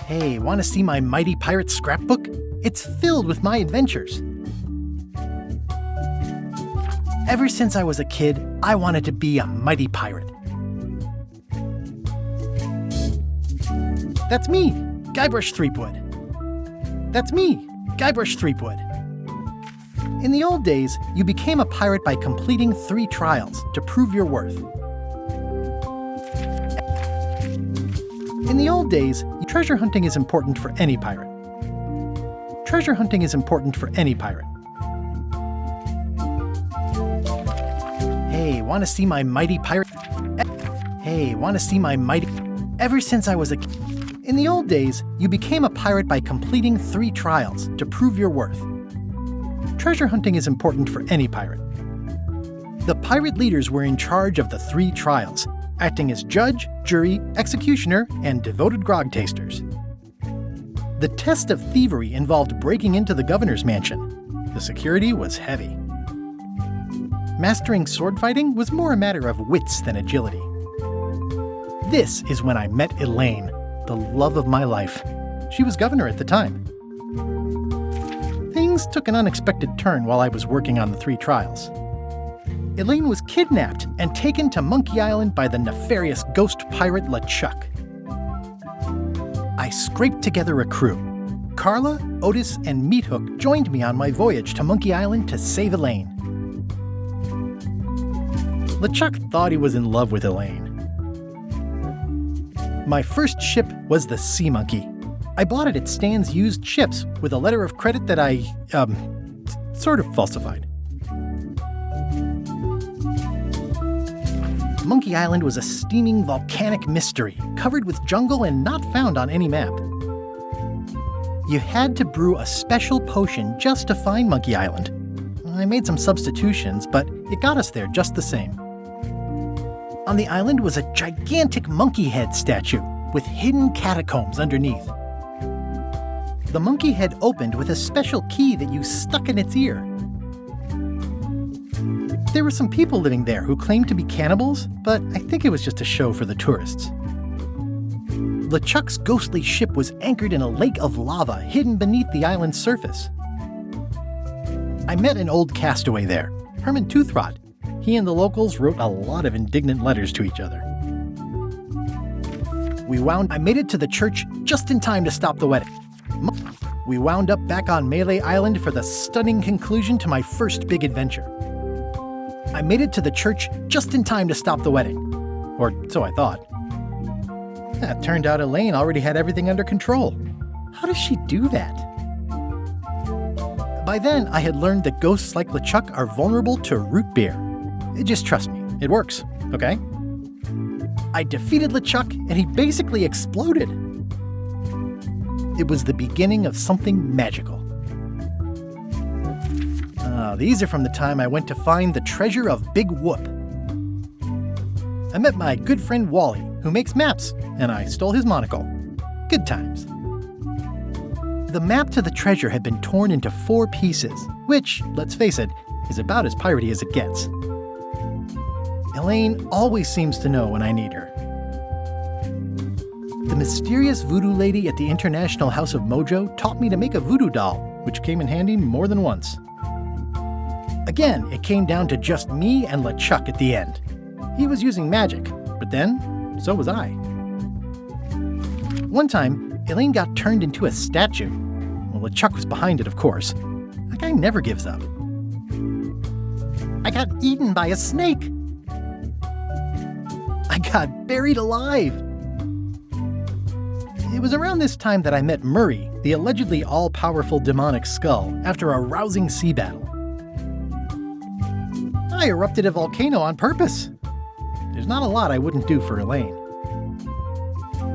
Hey, want to see my mighty pirate scrapbook? It's filled with my adventures. Ever since I was a kid, I wanted to be a mighty pirate. That's me, Guybrush Threepwood. That's me, Guybrush Threepwood. In the old days, you became a pirate by completing 3 trials to prove your worth. In the old days, treasure hunting is important for any pirate. Treasure hunting is important for any pirate. Hey, want to see my mighty pirate? Hey, want to see my mighty... Ever since I was a kid. In the old days, you became a pirate by completing 3 trials to prove your worth. Treasure hunting is important for any pirate. The pirate leaders were in charge of the 3 trials, acting as judge, jury, executioner, and devoted grog tasters. The test of thievery involved breaking into the governor's mansion. The security was heavy. Mastering sword fighting was more a matter of wits than agility. This is when I met Elaine, the love of my life. She was governor at the time. Things took an unexpected turn while I was working on the 3 trials. Elaine was kidnapped and taken to Monkey Island by the nefarious ghost pirate LeChuck. I scraped together a crew. Carla, Otis, and Meathook joined me on my voyage to Monkey Island to save Elaine. LeChuck thought he was in love with Elaine. My first ship was the Sea Monkey. I bought it at Stan's used ships with a letter of credit that I, sort of falsified. Monkey Island was a steaming volcanic mystery, covered with jungle and not found on any map. You had to brew a special potion just to find Monkey Island. I made some substitutions, but it got us there just the same. On the island was a gigantic monkey head statue with hidden catacombs underneath. The monkey head opened with a special key that you stuck in its ear. There were some people living there who claimed to be cannibals, but I think it was just a show for the tourists. LeChuck's ghostly ship was anchored in a lake of lava hidden beneath the island's surface. I met an old castaway there, Herman Toothrot. He and the locals wrote a lot of indignant letters to each other. I made it to the church just in time to stop the wedding. We wound up back on Melee Island for the stunning conclusion to my first big adventure. I made it to the church just in time to stop the wedding. Or so I thought. It turned out Elaine already had everything under control. How does she do that? By then, I had learned that ghosts like LeChuck are vulnerable to root beer. Just trust me, it works, okay? I defeated LeChuck, and he basically exploded. It was the beginning of something magical. These are from the time I went to find the treasure of Big Whoop. I met my good friend Wally, who makes maps, and I stole his monocle. Good times. The map to the treasure had been torn into 4 pieces, which, let's face it, is about as piratey as it gets. Elaine always seems to know when I need her. The mysterious voodoo lady at the International House of Mojo taught me to make a voodoo doll, which came in handy more than once. Again, it came down to just me and LeChuck at the end. He was using magic, but then, so was I. One time, Elaine got turned into a statue. Well, LeChuck was behind it, of course. That guy never gives up. I got eaten by a snake. I got buried alive. It was around this time that I met Murray, the allegedly all-powerful demonic skull, after a rousing sea battle. I erupted a volcano on purpose. There's not a lot I wouldn't do for Elaine.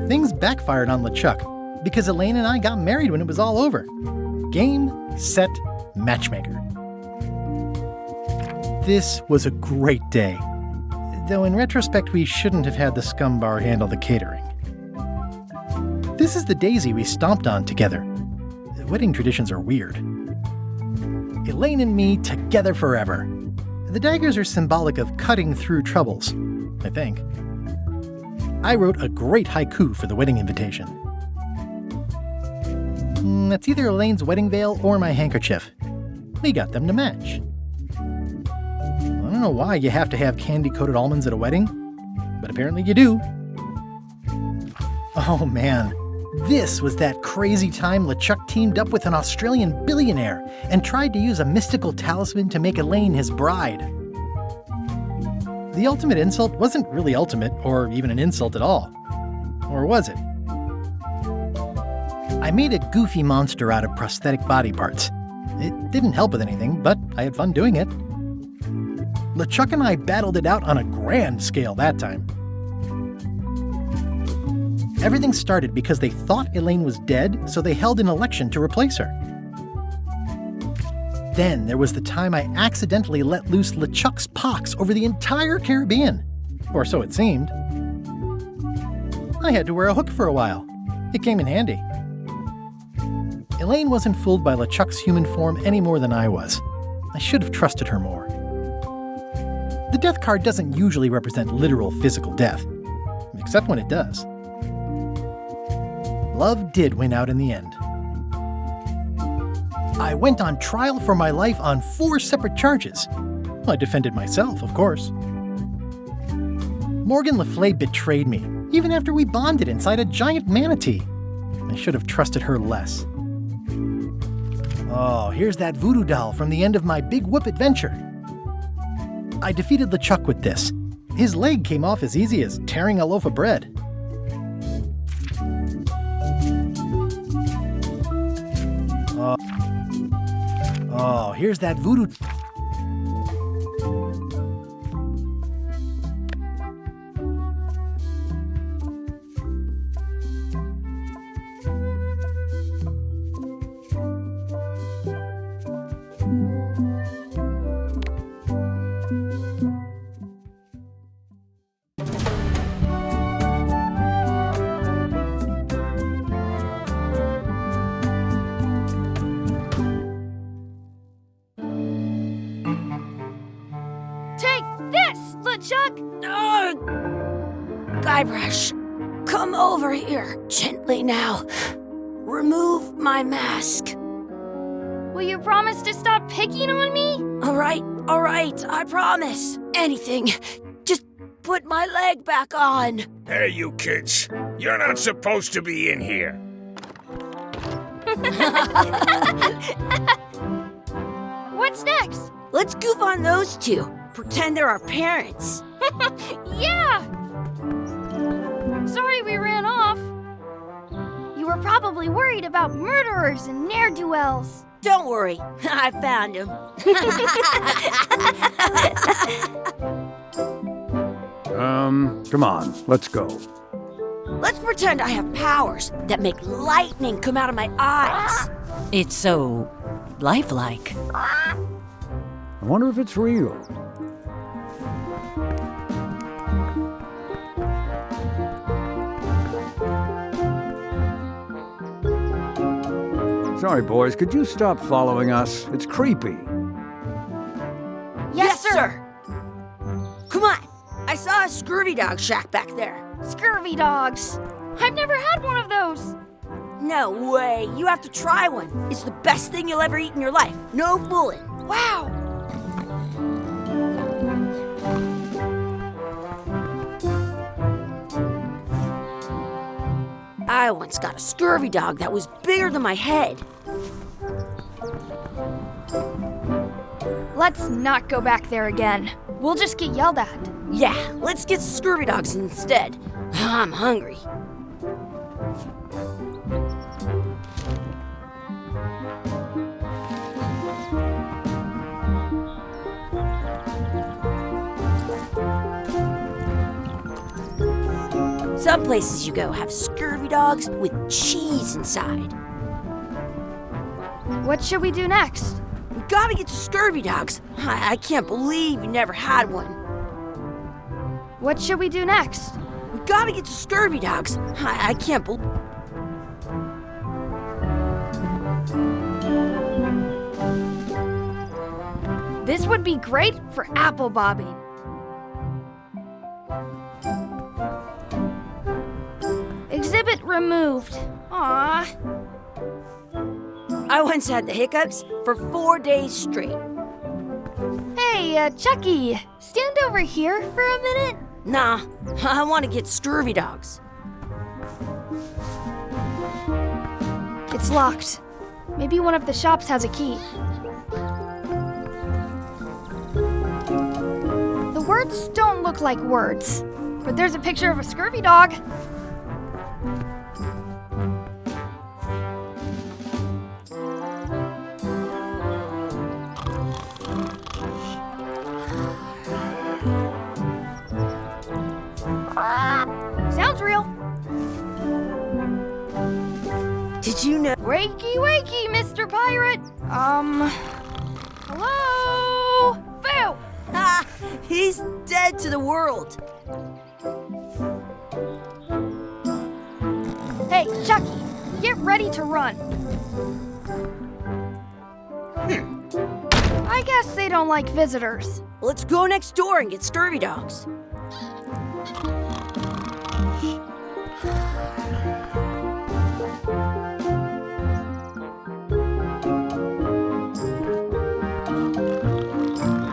Things backfired on LeChuck because Elaine and I got married when it was all over. Game, set, matchmaker. This was a great day. Though in retrospect, we shouldn't have had the scumbar handle the catering. This is the daisy we stomped on together. Wedding traditions are weird. Elaine and me together forever. The daggers are symbolic of cutting through troubles, I think. I wrote a great haiku for the wedding invitation. It's either Elaine's wedding veil or my handkerchief. We got them to match. I don't know why you have to have candy-coated almonds at a wedding, but apparently you do. Oh man, this was that crazy time LeChuck teamed up with an Australian billionaire and tried to use a mystical talisman to make Elaine his bride. The ultimate insult wasn't really ultimate or even an insult at all. Or was it? I made a goofy monster out of prosthetic body parts. It didn't help with anything, but I had fun doing it. LeChuck and I battled it out on a grand scale that time. Everything started because they thought Elaine was dead, so they held an election to replace her. Then there was the time I accidentally let loose LeChuck's pox over the entire Caribbean. Or so it seemed. I had to wear a hook for a while. It came in handy. Elaine wasn't fooled by LeChuck's human form any more than I was. I should have trusted her more. The death card doesn't usually represent literal physical death, except when it does. Love did win out in the end. I went on trial for my life on 4 separate charges. I defended myself, of course. Morgan Le Fay betrayed me, even after we bonded inside a giant manatee. I should have trusted her less. Oh, here's that voodoo doll from the end of my Big Whoop adventure. I defeated LeChuck with this. His leg came off as easy as tearing a loaf of bread. Oh, here's that voodoo... Guybrush, come over here, gently now. Remove my mask. Will you promise to stop picking on me? All right, I promise. Anything. Just put my leg back on. Hey, you kids. You're not supposed to be in here. What's next? Let's goof on those two. Pretend they're our parents. Yeah! Sorry we ran off. You were probably worried about murderers and ne'er-do-wells. Don't worry, I found him. Come on, let's go. Let's pretend I have powers that make lightning come out of my eyes. It's so lifelike. I wonder if it's real. Sorry, boys, could you stop following us? It's creepy. Yes, sir. Come on, I saw a scurvy dog shack back there. Scurvy dogs. I've never had one of those. No way, you have to try one. It's the best thing you'll ever eat in your life. No fooling. Wow. I once got a scurvy dog that was bigger than my head. Let's not go back there again. We'll just get yelled at. Yeah, let's get scurvy dogs instead. I'm hungry. Some places you go have scurvy dogs with cheese inside. What should we do next? We gotta get to scurvy dogs. I can't believe you never had one. What should we do next? We gotta get to scurvy dogs. I can't believe... This would be great for apple bobbing. Exhibit removed. Aww. I once had the hiccups for 4 days straight. Hey, Chucky, stand over here for a minute. Nah, I want to get scurvy dogs. It's locked. Maybe one of the shops has a key. The words don't look like words, but there's a picture of a scurvy dog. Sounds real. Did you know? Wakey, wakey, Mr. Pirate. Hello? Boo! Ah, he's dead to the world. Hey, Chucky, get ready to run. I guess they don't like visitors. Let's go next door and get scurvy dogs.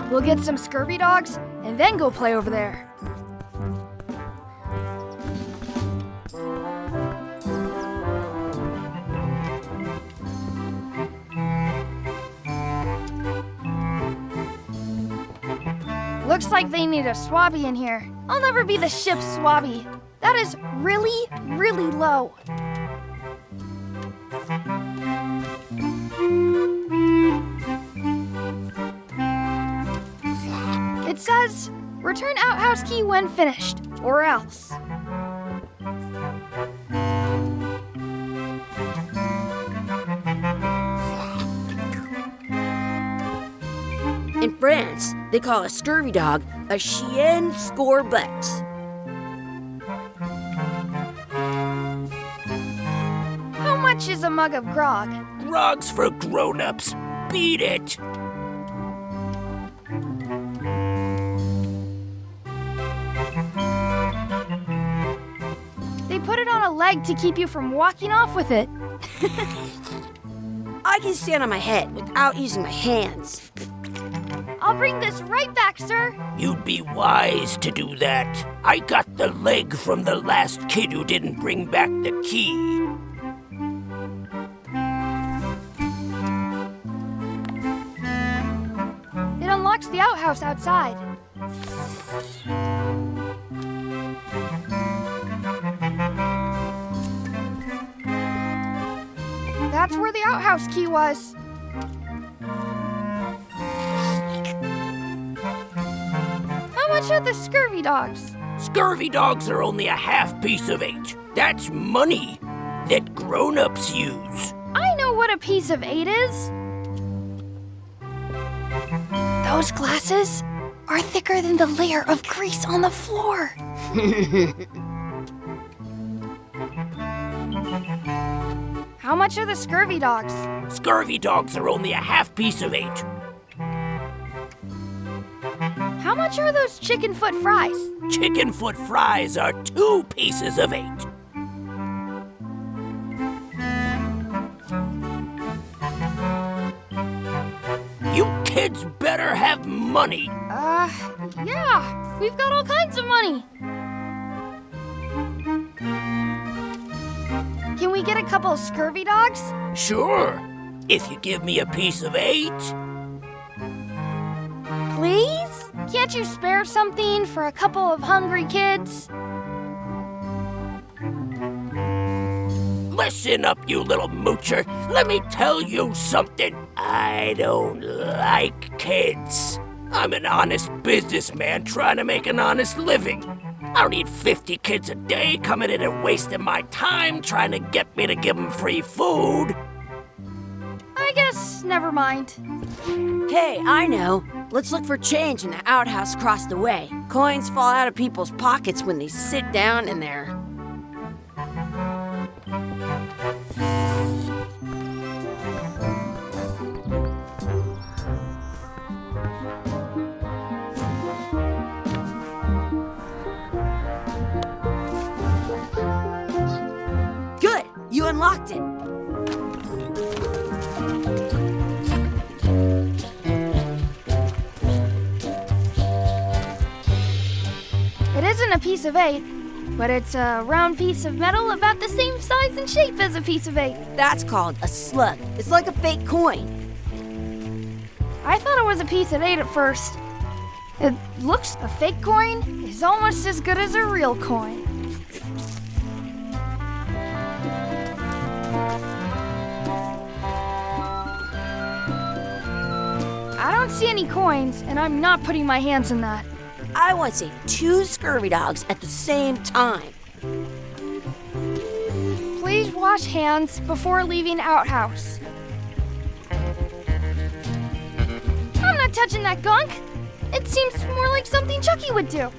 We'll get some scurvy dogs and then go play over there. Looks like they need a swabby in here. I'll never be the ship's swabby. That is really, really low. It says, return outhouse key when finished, or else. In France, they call a scurvy dog a chien scorbut. How much is a mug of grog? Grog's for grown-ups. Beat it. They put it on a leg to keep you from walking off with it. I can stand on my head without using my hands. I'll bring this right back, sir. You'd be wise to do that. I got the leg from the last kid who didn't bring back the key. It unlocks the outhouse outside. That's where the outhouse key was. How much are the scurvy dogs? Scurvy dogs are only a half piece of 8. That's money that grown-ups use. I know what a piece of 8 is. Those glasses are thicker than the layer of grease on the floor. How much are the scurvy dogs? Scurvy dogs are only a half piece of 8. How much are those chicken foot fries? Chicken foot fries are 2 pieces of 8. You kids better have money. Yeah, we've got all kinds of money. Can we get a couple of scurvy dogs? Sure, if you give me a piece of 8. Please? Can't you spare something for a couple of hungry kids? Listen up, you little moocher. Let me tell you something. I don't like kids. I'm an honest businessman trying to make an honest living. I don't need 50 kids a day coming in and wasting my time trying to get me to give them free food. I guess never mind. Hey, I know. Let's look for change in the outhouse across the way. Coins fall out of people's pockets when they sit down in there. Good! You unlocked it. a piece of 8, but it's a round piece of metal about the same size and shape as a piece of 8. That's called a slug. It's like a fake coin. I thought it was a piece of 8 at first. It looks a fake coin is almost as good as a real coin. I don't see any coins, and I'm not putting my hands in that. I want to see 2 scurvy dogs at the same time. Please wash hands before leaving outhouse. I'm not touching that gunk. It seems more like something Chucky would do.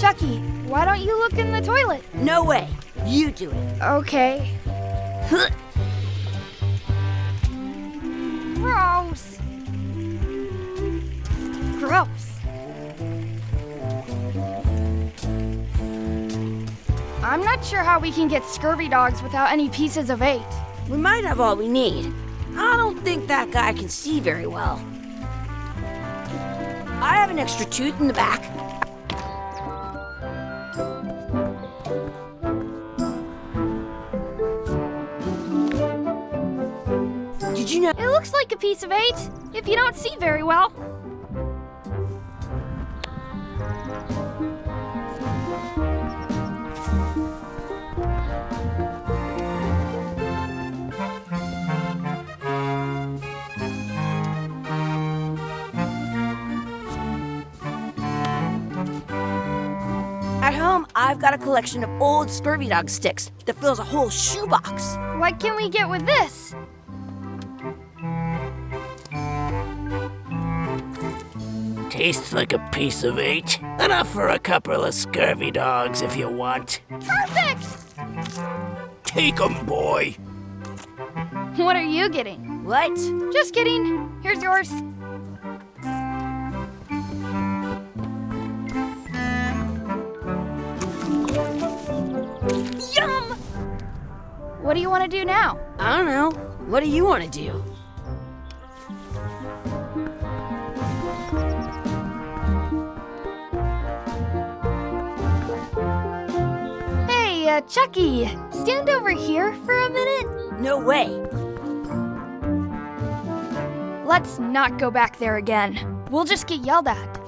Chucky, why don't you look in the toilet? No way. You do it. Okay. Gross. Gross. I'm not sure how we can get scurvy dogs without any pieces of 8. We might have all we need. I don't think that guy can see very well. I have an extra tooth in the back. Did you know? It looks like a piece of 8, if you don't see very well. At home, I've got a collection of old scurvy dog sticks that fills a whole shoebox. What can we get with this? Tastes like a piece of 8. Enough for a couple of scurvy dogs if you want. Perfect! Take 'em, boy. What are you getting? What? Just kidding. Here's yours. Yum! What do you want to do now? I don't know. What do you want to do? Hey, Chucky, stand over here for a minute. No way. Let's not go back there again. We'll just get yelled at.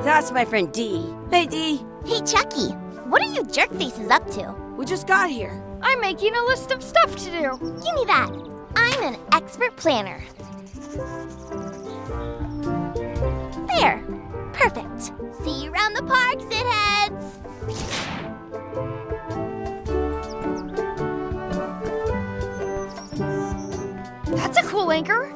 That's my friend Dee. Hey, Dee. Hey, Chucky, what are you jerk faces up to? We just got here. I'm making a list of stuff to do. Give me that. I'm an expert planner. There. Perfect. See you around the park, shitheads. That's a cool anchor.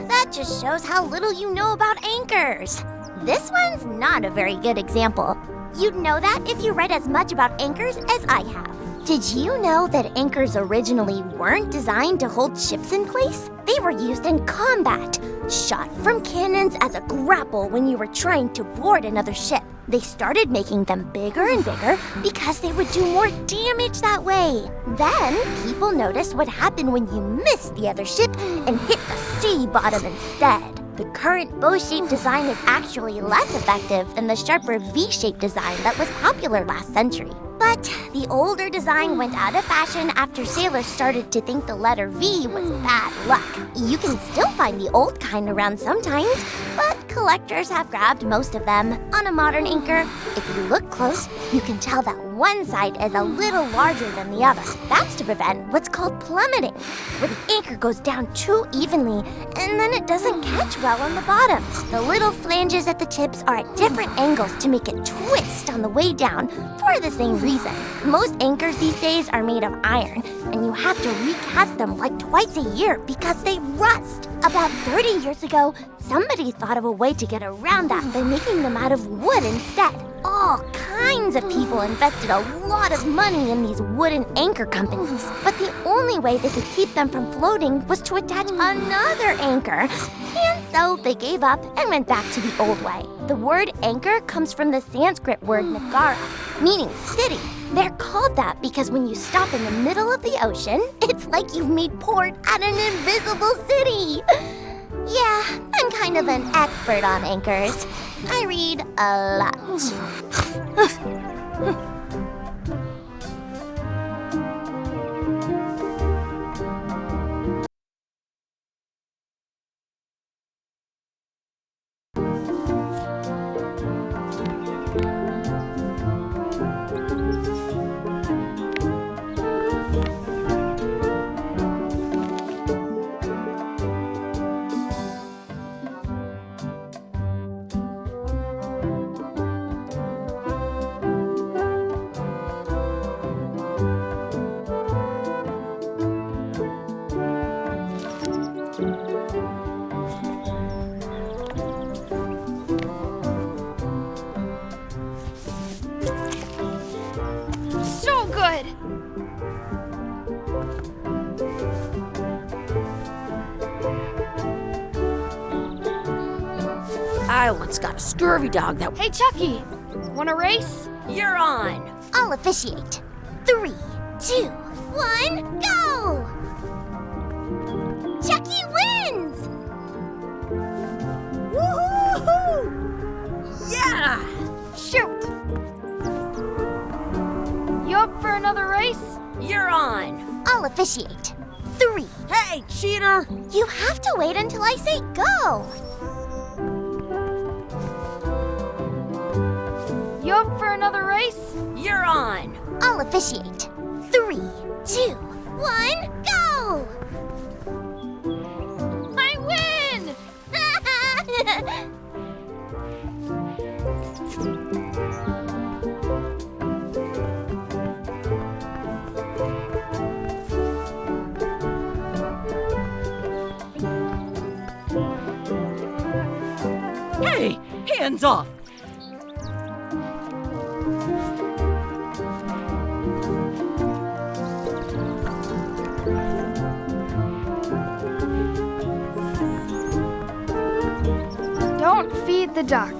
That just shows how little you know about anchors. This one's not a very good example. You'd know that if you read as much about anchors as I have. Did you know that anchors originally weren't designed to hold ships in place? They were used in combat, shot from cannons as a grapple when you were trying to board another ship. They started making them bigger and bigger because they would do more damage that way. Then, people noticed what happened when you missed the other ship and hit the sea bottom instead. The current bow-shaped design is actually less effective than the sharper V-shaped design that was popular last century. But the older design went out of fashion after sailors started to think the letter V was bad luck. You can still find the old kind around sometimes, but collectors have grabbed most of them. On a modern anchor, if you look close, you can tell that one side is a little larger than the other. That's to prevent what's called plummeting, where the anchor goes down too evenly and then it doesn't catch well on the bottom. The little flanges at the tips are at different angles to make it twist on the way down for the same reason. Most anchors these days are made of iron, and you have to recast them like twice a year because they rust. About 30 years ago, somebody thought of a way to get around that by making them out of wood instead. All kinds of people invested a lot of money in these wooden anchor companies, but the only way they could keep them from floating was to attach another anchor. And so they gave up and went back to the old way. The word anchor comes from the Sanskrit word nagara, meaning city. They're called that because when you stop in the middle of the ocean, it's like you've made port at an invisible city. Yeah, I'm kind of an expert on anchors. I read a lot. So good! I once got a scurvy dog that. Hey, Chucky, wanna race? You're on! I'll officiate. 3, 2, 1, go! Chucky wins! Woohoo! Yeah! Shoot! You up for another race? You're on! I'll officiate. 3. Hey, cheater! You have to wait until I say go. You up for another race? You're on! I'll officiate. 3, 2, 1, go! I win! Hey, hands off! Don't feed the duck.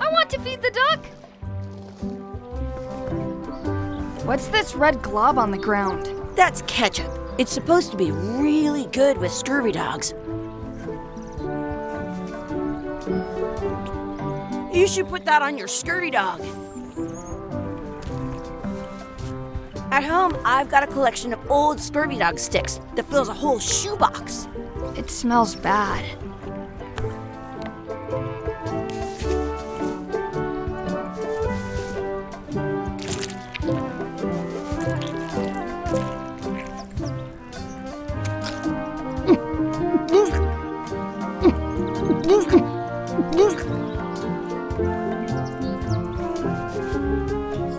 I want to feed the duck! What's this red glob on the ground? That's ketchup. It's supposed to be really good with scurvy dogs. You should put that on your scurvy dog. At home, I've got a collection of old scurvy dog sticks that fills a whole shoebox. It smells bad.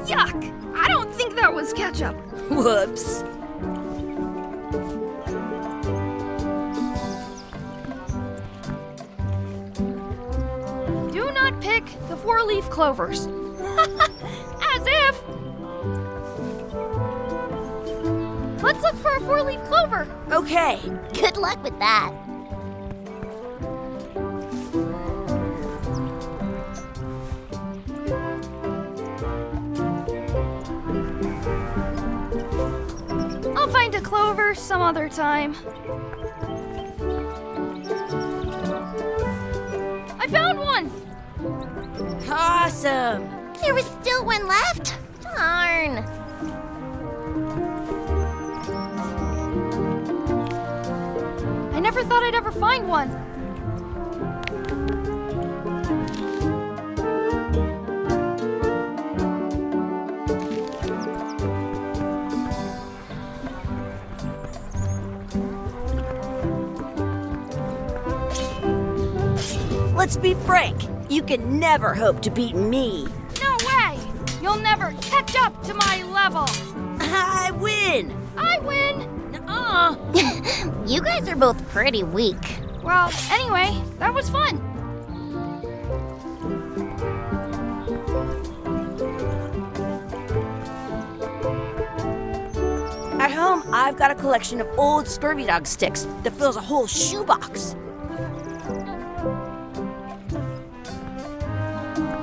Yuck! I don't think that was ketchup. Whoops. Do not pick the 4-leaf clovers. As if! Let's look for a 4-leaf clover. Okay. Good luck with that. I'll find a clover some other time. I found one! Awesome. There was still one left? Darn. I never thought I'd ever find one. Let's be frank. You can never hope to beat me. No way! You'll never catch up to my level. I win. I win! Nuh-uh. You guys are both pretty weak. Well, anyway, that was fun. At home, I've got a collection of old scurvy dog sticks that fills a whole shoebox.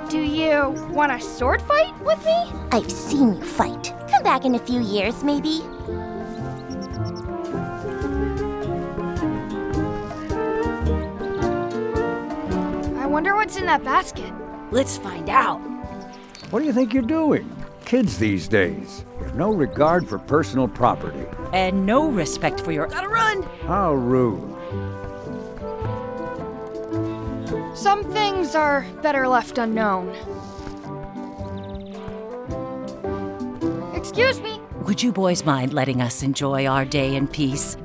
Do you You want a sword fight with me? I've seen you fight. Come back in a few years, maybe. I wonder what's in that basket. Let's find out. What do you think you're doing? Kids these days have no regard for personal property. And no respect for your. Gotta run! How rude. Some things are better left unknown. Excuse me. Would you boys mind letting us enjoy our day in peace?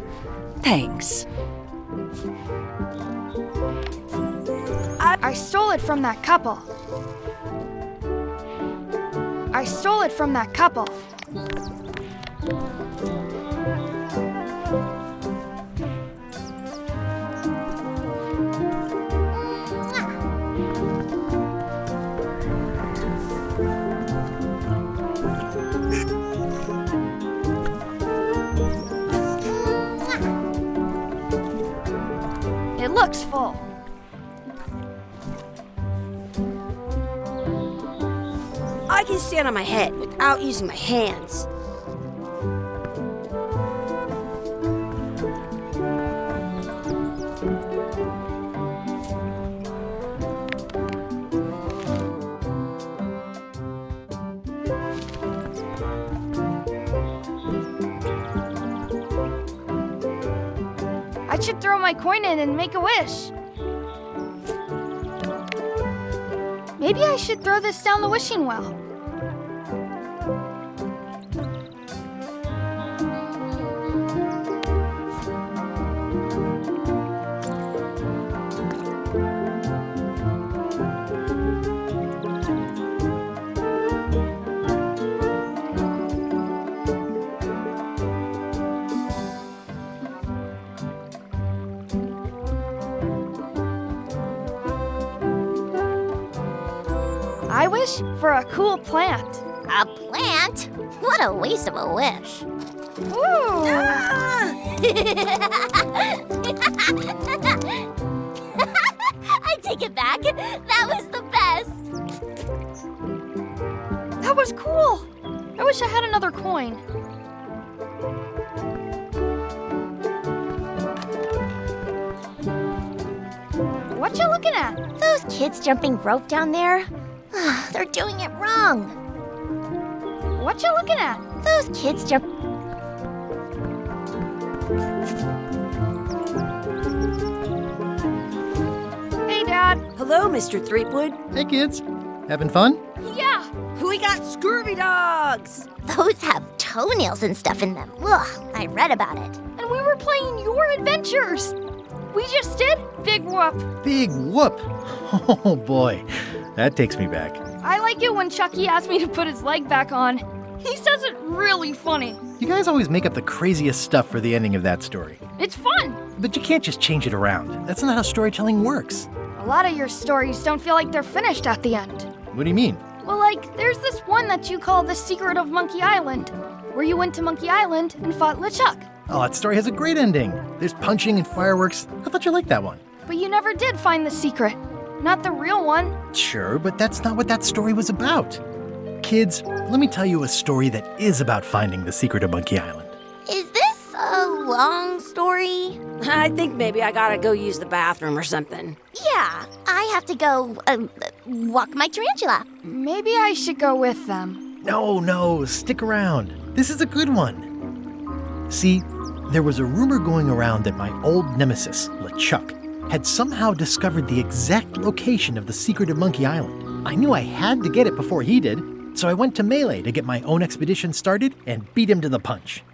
Thanks. I stole it from that couple. I stole it from that couple. It looks full. I can stand on my head without using my hands. I should throw my coin in and make a wish. Maybe I should throw this down the wishing well. I wish for a cool plant. A plant? What a waste of a wish. Ooh! I take it back. That was the best. That was cool. I wish I had another coin. What you looking at? Those kids jumping rope down there, they're doing it wrong. What you looking at? Those kids jump. Hey, Dad. Hello, Mr. Threepwood. Hey, kids. Having fun? Yeah. We got scurvy dogs. Those have toenails and stuff in them. Ugh, I read about it. And we were playing your adventures. We just did Big Whoop. Big whoop. Oh, boy. That takes me back. I like it when Chucky asks me to put his leg back on. He says it really funny. You guys always make up the craziest stuff for the ending of that story. It's fun. But you can't just change it around. That's not how storytelling works. A lot of your stories don't feel like they're finished at the end. What do you mean? Well, like, there's this one that you call The Secret of Monkey Island, where you went to Monkey Island and fought LeChuck. Oh, that story has a great ending. There's punching and fireworks. I thought you liked that one. But you never did find the secret. Not the real one. Sure, but that's not what that story was about. Kids, let me tell you a story that is about finding the secret of Monkey Island. Is this a long story? I think maybe I gotta go use the bathroom or something. Yeah, I have to go walk my tarantula. Maybe I should go with them. No, stick around. This is a good one. See, there was a rumor going around that my old nemesis, LeChuck, had somehow discovered the exact location of the secret of Monkey Island. I knew I had to get it before he did, so I went to Melee to get my own expedition started and beat him to the punch.